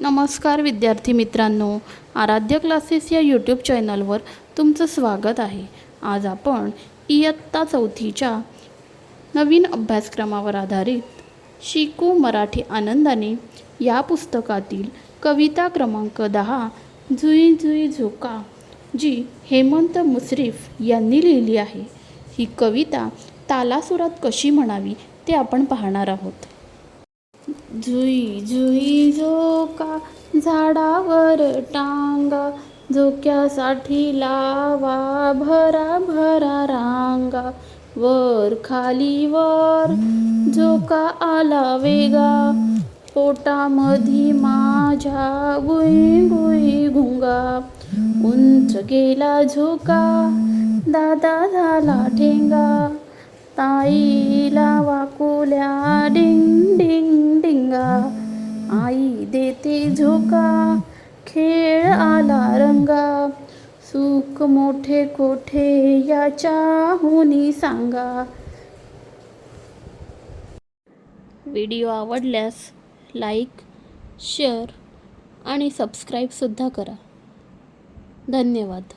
नमस्कार विद्यार्थी मित्रांनो, आराध्य क्लासेस या यूट्यूब चॅनलवर तुमचं स्वागत आहे। आज आपण इयत्ता चौथीच्या नवीन अभ्यासक्रमावर आधारित शिकू मराठी आनंदाने या पुस्तकातील कविता क्रमांक 10 जुई जुई झोका जी हेमंत मुश्रीफ यांनी लिहिली आहे। ही कविता तालासुरात कशी म्हणावी ते आपण पाहणार आहोत। जुई जुई झोका झाडावर टांगा, झोक्यासाठी लावा भरा भरा रांगा। वर खाली वर झोका आला वेगा, पोटामधी माझ्या गुई गुई गुंगा। उंच गेला झोका दादा झाला ठेंगा, ताईला वाकुल्या डिंग डिंग डिंगा। आई देते झोका खेळ आला रंगा, सुख मोठे कोठे याच्याहुनी सांगा। व्हिडिओ आवडल्यास लाईक, शेअर आणि सबस्क्राईबसुद्धा करा। धन्यवाद।